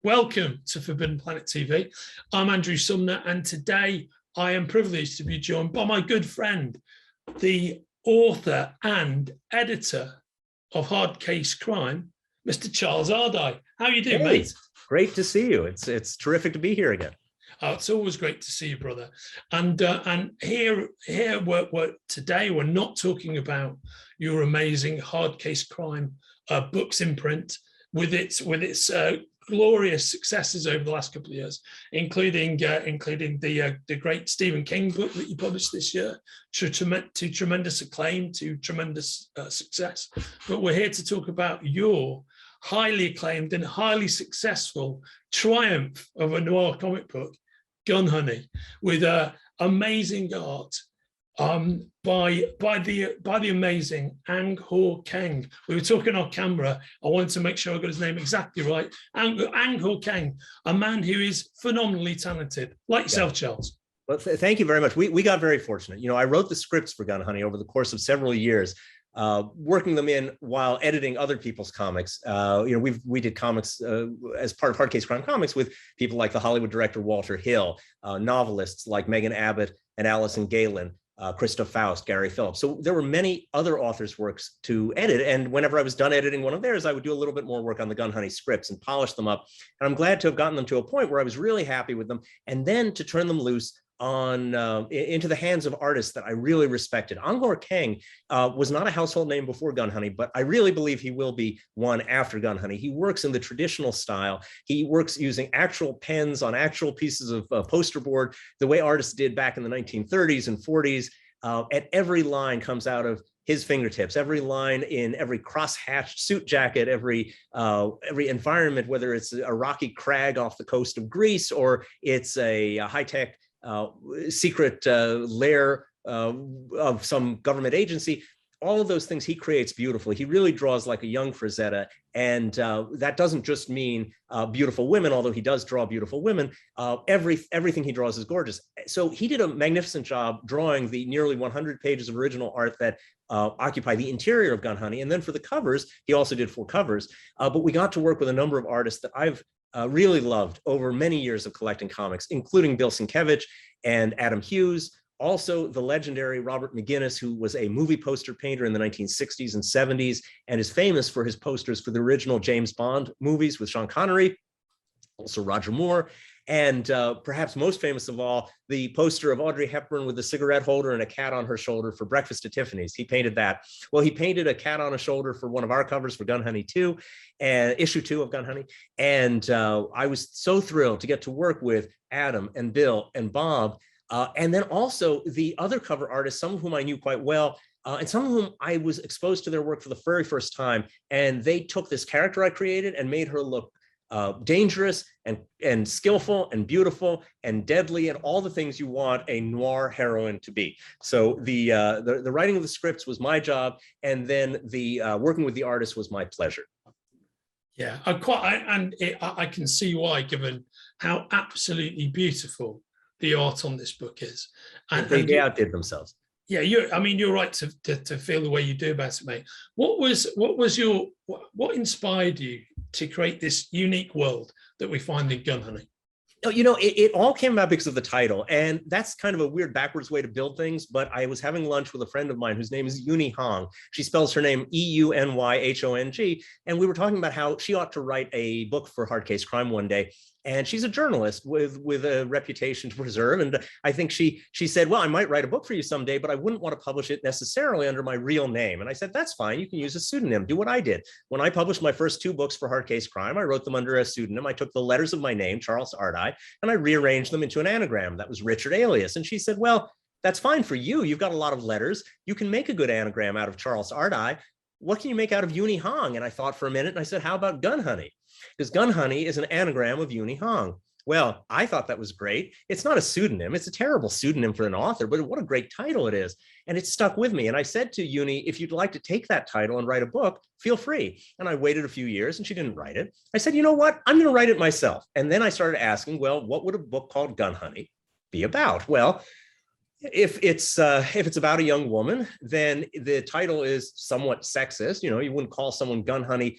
Welcome to Forbidden Planet TV. I'm Andrew Sumner, and today I am privileged to be joined by my good friend, the author and editor of Hard Case Crime, Mr. Charles Ardai. How are you doing, mate? Great to see you. It's terrific to be here again. Oh, it's always great to see you, brother. And here today we're not talking about your amazing Hard Case Crime books imprint with its glorious successes over the last couple of years, including the great Stephen King book that you published this year, to tremendous acclaim, to tremendous success. But we're here to talk about your highly acclaimed and highly successful triumph of a noir comic book, Gun Honey, with amazing art by the amazing Ang Hor Kheng. We were talking on camera. I wanted to make sure I got his name exactly right. Ang Hor Kheng, a man who is phenomenally talented, like yourself, Charles. Well, thank you very much. We got very fortunate. You know, I wrote the scripts for Gun Honey over the course of several years, working them in while editing other people's comics. We did comics as part of Hard Case Crime Comics with people like the Hollywood director Walter Hill, novelists like Megan Abbott and Allison Galen, Christa Faust, Gary Phillips. So there were many other authors' works to edit. And whenever I was done editing one of theirs, I would do a little bit more work on the Gun Honey scripts and polish them up. And I'm glad to have gotten them to a point where I was really happy with them, and then to turn them loose on into the hands of artists that I really respected. Ang Hor Kheng was not a household name before Gun Honey, but I really believe he will be one after Gun Honey. He works in the traditional style. He works using actual pens on actual pieces of poster board, the way artists did back in the 1930s and 40s. And every line comes out of his fingertips. Every line in every cross-hatched suit jacket, every environment, whether it's a rocky crag off the coast of Greece or it's a high-tech secret lair of some government agency, all of those things he creates beautifully. He really draws like a young Frazetta, and that doesn't just mean beautiful women, although he does draw beautiful women. Everything he draws is gorgeous. So he did a magnificent job drawing the nearly 100 pages of original art that occupy the interior of Gun Honey. And then for the covers, he also did 4 covers. But we got to work with a number of artists that I've really loved over many years of collecting comics, including Bill Sienkiewicz and Adam Hughes, also the legendary Robert McGinnis, who was a movie poster painter in the 1960s and 70s and is famous for his posters for the original James Bond movies with Sean Connery, also Roger Moore, and perhaps most famous of all, the poster of Audrey Hepburn with a cigarette holder and a cat on her shoulder for Breakfast at Tiffany's. He painted that. Well, he painted a cat on a shoulder for one of our covers for Gun Honey 2, and issue 2 of Gun Honey. And I was so thrilled to get to work with Adam and Bill and Bob, and then also the other cover artists, some of whom I knew quite well, and some of whom I was exposed to their work for the very first time. And they took this character I created and made her look dangerous and skillful and beautiful and deadly and all the things you want a noir heroine to be. So the writing of the scripts was my job, and then the working with the artists was my pleasure. Yeah, I can see why, given how absolutely beautiful the art on this book is. And they outdid themselves. Yeah, you're right to feel the way you do about it, mate. What inspired you to create this unique world that we find in Gun Honey? You know, it all came about because of the title, and that's kind of a weird backwards way to build things, but I was having lunch with a friend of mine whose name is Uni Hong. She spells her name E-U-N-Y-H-O-N-G, and we were talking about how she ought to write a book for Hard Case Crime one day. And she's a journalist with a reputation to preserve. And I think she said, well, I might write a book for you someday, but I wouldn't want to publish it necessarily under my real name. And I said, that's fine. You can use a pseudonym. Do what I did. When I published my first 2 books for Hard Case Crime, I wrote them under a pseudonym. I took the letters of my name, Charles Ardai, and I rearranged them into an anagram. That was Richard Alias. And she said, well, that's fine for you. You've got a lot of letters. You can make a good anagram out of Charles Ardai. What can you make out of Uni Hong? And I thought for a minute, and I said, how about Gun Honey? Because Gun Honey is an anagram of Uni Hong. Well, I thought that was great. It's not a pseudonym. It's a terrible pseudonym for an author, but what a great title it is. And it stuck with me. And I said to Uni, if you'd like to take that title and write a book, feel free. And I waited a few years and she didn't write it. I said, you know what? I'm going to write it myself. And then I started asking, well, what would a book called Gun Honey be about? Well, if it's about a young woman, then the title is somewhat sexist. You know, you wouldn't call someone Gun Honey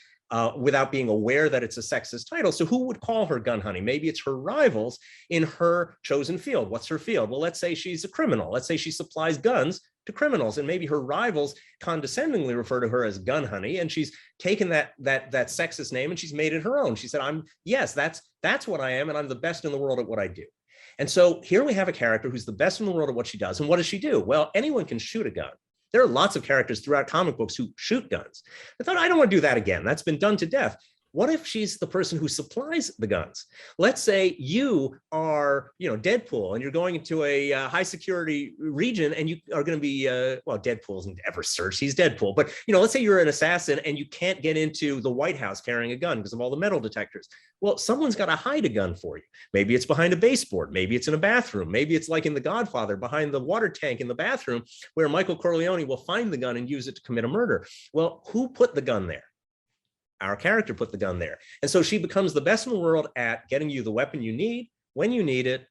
without being aware that it's a sexist title. So who would call her gun honey? Maybe it's her rivals in her chosen field. What's her field? Well, let's say she's a criminal. Let's say she supplies guns to criminals, and maybe her rivals condescendingly refer to her as gun honey, and she's taken that sexist name and she's made it her own. She said, yes, that's what I am, and I'm the best in the world at what I do. And so here we have a character who's the best in the world at what she does. And what does she do? Well, anyone can shoot a gun. There are lots of characters throughout comic books who shoot guns. I thought, I don't want to do that again. That's been done to death. What if she's the person who supplies the guns? Let's say you are, Deadpool, and you're going into a high security region, and you are going to be, well, Deadpool's never searched, he's Deadpool. But, let's say you're an assassin and you can't get into the White House carrying a gun because of all the metal detectors. Well, someone's got to hide a gun for you. Maybe it's behind a baseboard. Maybe it's in a bathroom. Maybe it's like in The Godfather, behind the water tank in the bathroom, where Michael Corleone will find the gun and use it to commit a murder. Well, who put the gun there? Our character put the gun there. And so she becomes the best in the world at getting you the weapon you need, when you need it,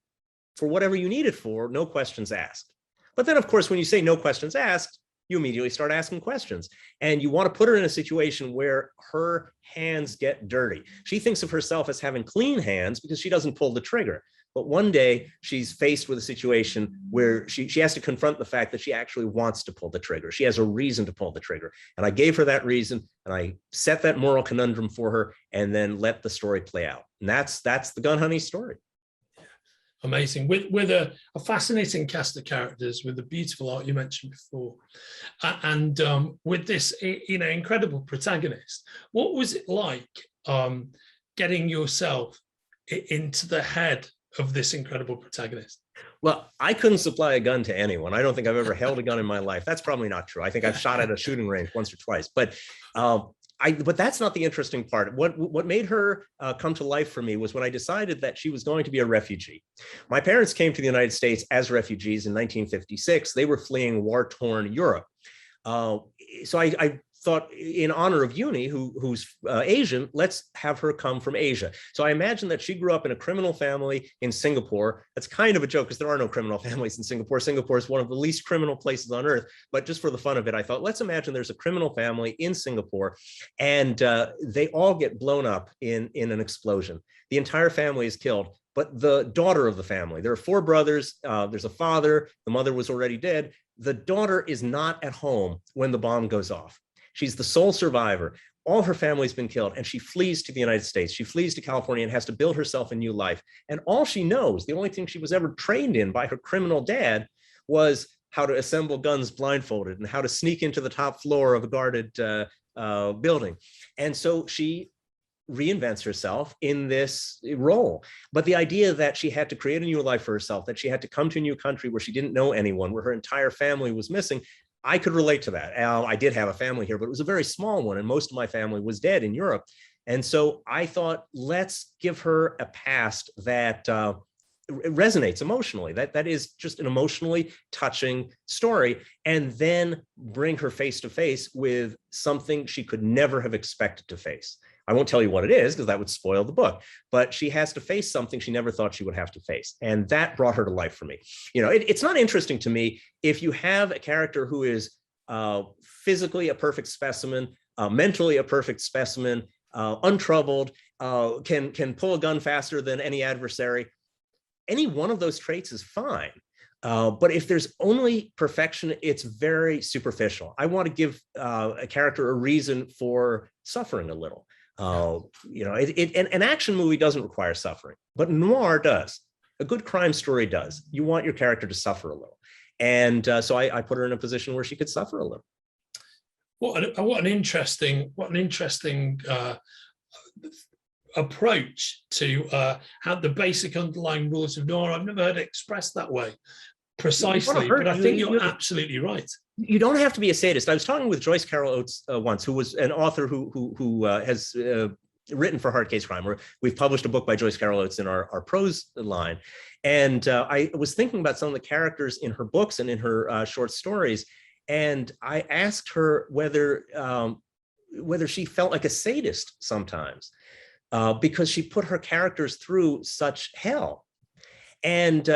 for whatever you need it for, no questions asked. But then, of course, when you say no questions asked, you immediately start asking questions. And you want to put her in a situation where her hands get dirty. She thinks of herself as having clean hands because she doesn't pull the trigger. But one day she's faced with a situation where she has to confront the fact that she actually wants to pull the trigger. She has a reason to pull the trigger. And I gave her that reason, and I set that moral conundrum for her, and then let the story play out. And that's the Gun Honey story. Amazing, with a fascinating cast of characters, with the beautiful art you mentioned before, and with this incredible protagonist. What was it like getting yourself into the head of this incredible protagonist? Well, I couldn't supply a gun to anyone. I don't think I've ever held a gun in my life. That's probably not true. I think I've shot at a shooting range once or twice, but that's not the interesting part. What made her come to life for me was when I decided that she was going to be a refugee. My parents came to the United States as refugees in 1956. They were fleeing war-torn Europe. So I thought, in honor of Uni, who's Asian, let's have her come from Asia. So I imagine that she grew up in a criminal family in Singapore. That's kind of a joke because there are no criminal families in Singapore. Singapore is one of the least criminal places on earth. But just for the fun of it, I thought, let's imagine there's a criminal family in Singapore, and they all get blown up in an explosion. The entire family is killed. But the daughter of the family, there are 4 brothers, there's a father, the mother was already dead. The daughter is not at home when the bomb goes off. She's the sole survivor. All her family's been killed, and she flees to the United States. She flees to California and has to build herself a new life. And all she knows, the only thing she was ever trained in by her criminal dad, was how to assemble guns blindfolded and how to sneak into the top floor of a guarded building. And so she reinvents herself in this role. But the idea that she had to create a new life for herself, that she had to come to a new country where she didn't know anyone, where her entire family was missing, I could relate to that. I did have a family here, but it was a very small one, and most of my family was dead in Europe. And so I thought, let's give her a past that resonates emotionally. That is just an emotionally touching story, and then bring her face to face with something she could never have expected to face. I won't tell you what it is because that would spoil the book, but she has to face something she never thought she would have to face. And that brought her to life for me. It's not interesting to me if you have a character who is physically a perfect specimen, mentally a perfect specimen, untroubled, can pull a gun faster than any adversary. Any one of those traits is fine. But if there's only perfection, it's very superficial. I want to give a character a reason for suffering a little. An action movie doesn't require suffering, but noir does. A good crime story does. You want your character to suffer a little. And so I put her in a position where she could suffer a little. What an interesting approach to how the basic underlying rules of noir. I've never heard it expressed that way precisely, but I think you're absolutely right. You don't have to be a sadist. I was talking with Joyce Carol Oates once, who was an author who has written for Hard Case Crime. We've published a book by Joyce Carol Oates in our prose line. And I was thinking about some of the characters in her books and in her short stories. And I asked her whether she felt like a sadist sometimes, because she put her characters through such hell. And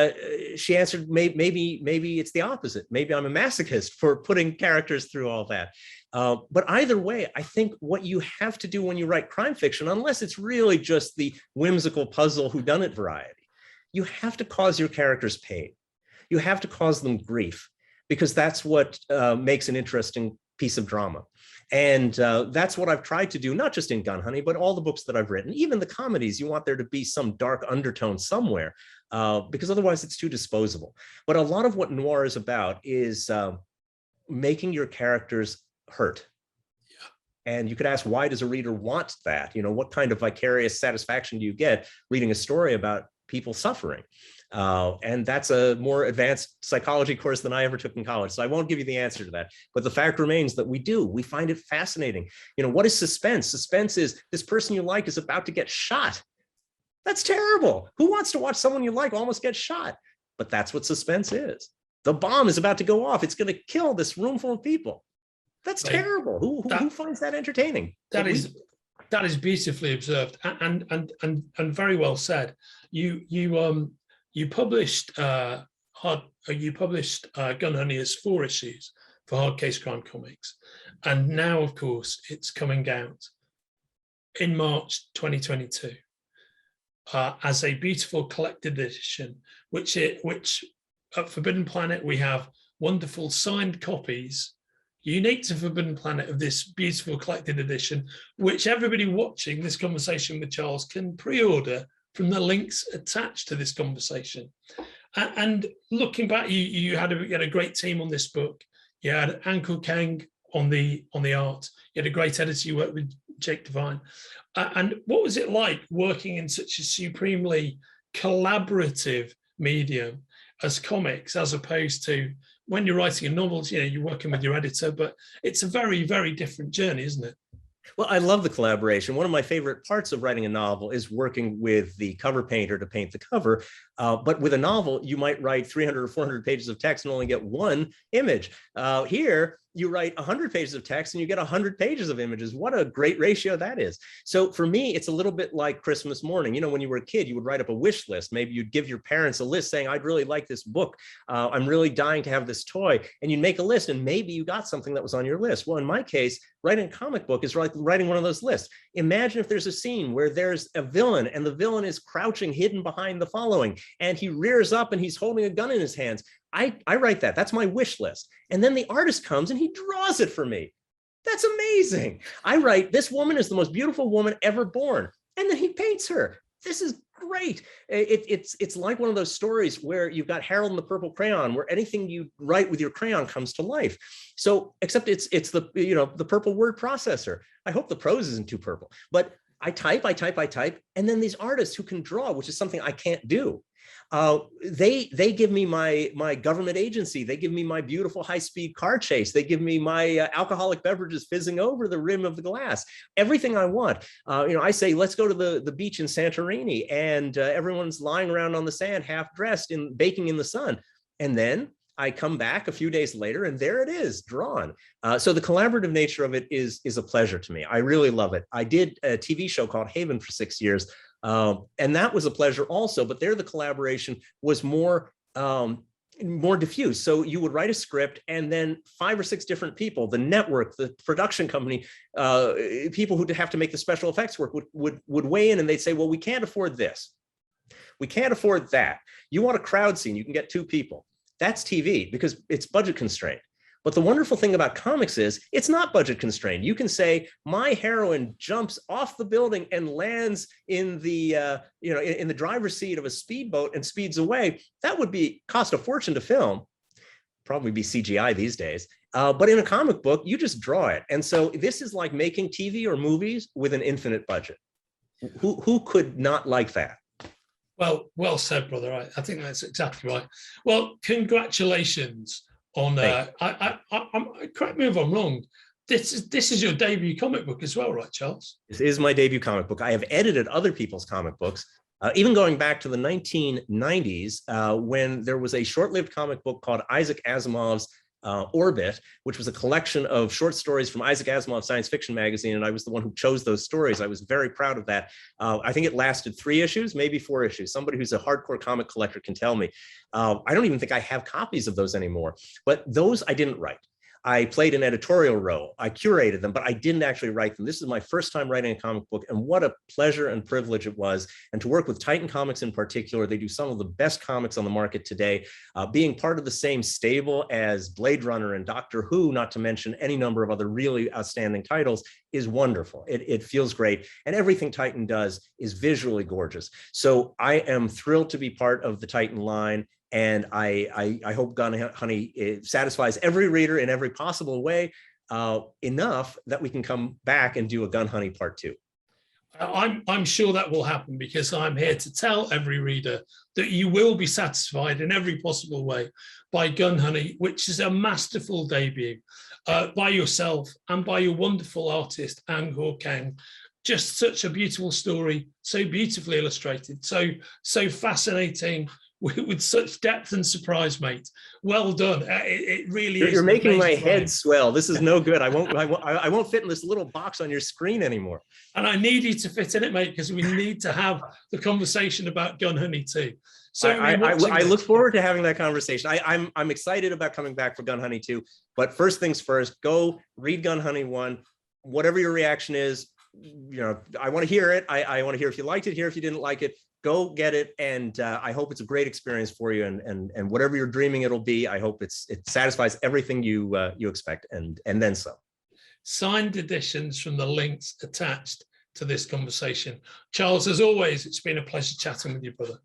she answered, maybe it's the opposite. Maybe I'm a masochist for putting characters through all that. But either way, I think what you have to do when you write crime fiction, unless it's really just the whimsical puzzle whodunit variety, you have to cause your characters pain. You have to cause them grief, because that's what makes an interesting piece of drama. And that's what I've tried to do, not just in Gun Honey, but all the books that I've written, even the comedies. You want there to be some dark undertone somewhere, because otherwise it's too disposable. But a lot of what noir is about is making your characters hurt. Yeah. And you could ask, why does a reader want that? You know, what kind of vicarious satisfaction do you get reading a story about people suffering? And that's a more advanced psychology course than I ever took in college. So I won't give you the answer to that. But the fact remains that we find it fascinating. You know, what is suspense? Suspense is this person you like is about to get shot. That's terrible. Who wants to watch someone you like almost get shot? But that's what suspense is. The bomb is about to go off. It's going to kill this room full of people. That's terrible. Who finds that entertaining? That is beautifully observed and very well said. You published Gun Honey as 4 issues for Hard Case Crime Comics, and now, of course, it's coming out in March 2022 as a beautiful collected edition. Which at Forbidden Planet we have wonderful signed copies, unique to Forbidden Planet, of this beautiful collected edition, which everybody watching this conversation with Charles can pre-order from the links attached to this conversation. And looking back, you had a great team on this book. You had Ang Hor Kheng on the art. You had a great editor. You worked with Jake Devine. And what was it like working in such a supremely collaborative medium as comics, as opposed to when you're writing a novel? You know, you're working with your editor, but it's a very, very different journey, isn't it? Well, I love the collaboration. One of my favorite parts of writing a novel is working with the cover painter to paint the cover. But with a novel, you might write 300 or 400 pages of text and only get one image. Here, you write 100 pages of text and you get 100 pages of images. What a great ratio that is. So for me, it's a little bit like Christmas morning. You know, when you were a kid, you would write up a wish list. Maybe you'd give your parents a list saying, I'd really like this book. I'm really dying to have this toy. And you'd make a list, and maybe you got something that was on your list. Well, in my case, writing a comic book is like writing one of those lists. Imagine if there's a scene where there's a villain and the villain is crouching hidden behind the following, and he rears up and he's holding a gun in his hands. I write that. That's my wish list. And then the artist comes and he draws it for me. That's amazing. I write, this woman is the most beautiful woman ever born. And then he paints her. This is great. It's like one of those stories where you've got Harold and the Purple Crayon, where anything you write with your crayon comes to life. So, except it's the purple word processor. I hope the prose isn't too purple, but I type, and then these artists who can draw, which is something I can't do. They give me my government agency. They give me my beautiful high-speed car chase. They give me my alcoholic beverages fizzing over the rim of the glass. Everything I want. I say, let's go to the beach in Santorini, and everyone's lying around on the sand, half dressed and baking in the sun. And then I come back a few days later, and there it is, drawn. So the collaborative nature of it is a pleasure to me. I really love it. I did a TV show called Haven for 6 years. And that was a pleasure also, but there the collaboration was more diffuse. So you would write a script, and then 5 or 6 different people, the network, the production company, people who have to make the special effects work would weigh in, and they'd say, well, we can't afford this. We can't afford that. You want a crowd scene, you can get 2 people. That's TV because it's budget constrained. But the wonderful thing about comics is it's not budget constrained. You can say my heroine jumps off the building and lands in the in the driver's seat of a speedboat and speeds away. That would cost a fortune to film, probably be CGI these days. But in a comic book, you just draw it. And so this is like making TV or movies with an infinite budget. Who could not like that? Well said, brother. I think that's exactly right. Well, congratulations on correct me if I'm wrong. This is your debut comic book as well, right, Charles? This is my debut comic book. I have edited other people's comic books, even going back to the 1990s, when there was a short-lived comic book called Isaac Asimov's Orbit, which was a collection of short stories from Isaac Asimov's science fiction magazine, and I was the one who chose those stories. I was very proud of that. I think it lasted 3 issues, maybe 4 issues. Somebody who's a hardcore comic collector can tell me. I don't even think I have copies of those anymore, but those I didn't write. I played an editorial role. I curated them, but I didn't actually write them. This is my first time writing a comic book, and what a pleasure and privilege it was. And to work with Titan Comics in particular, they do some of the best comics on the market today. Being part of the same stable as Blade Runner and Doctor Who, not to mention any number of other really outstanding titles, is wonderful. It feels great. And everything Titan does is visually gorgeous. So I am thrilled to be part of the Titan line. And I hope Gun Honey satisfies every reader in every possible way, enough that we can come back and do a Gun Honey Part 2. I'm sure that will happen, because I'm here to tell every reader that you will be satisfied in every possible way by Gun Honey, which is a masterful debut by yourself and by your wonderful artist, Ang Hor Kheng. Just such a beautiful story, so beautifully illustrated, so fascinating, with such depth and surprise, mate. Well done. It really is. You're making my head swell. This is no good. I won't fit in this little box on your screen anymore. And I need you to fit in it, mate, because we need to have the conversation about Gun Honey too. So I look forward to having that conversation. I'm excited about coming back for Gun Honey 2. But first things first, go read Gun Honey 1. Whatever your reaction is, I want to hear it. I want to hear if you liked it, hear if you didn't like it. Go get it, and I hope it's a great experience for you. And whatever you're dreaming it'll be, I hope it satisfies everything you expect, and then some. Signed editions from the links attached to this conversation. Charles, as always, it's been a pleasure chatting with you, brother.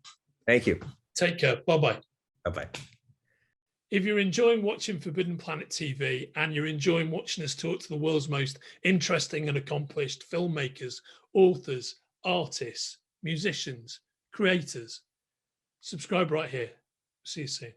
Thank you. Take care. Bye-bye. Bye-bye. If you're enjoying watching Forbidden Planet TV, and you're enjoying watching us talk to the world's most interesting and accomplished filmmakers, authors, artists, musicians, creators, subscribe right here. See you soon.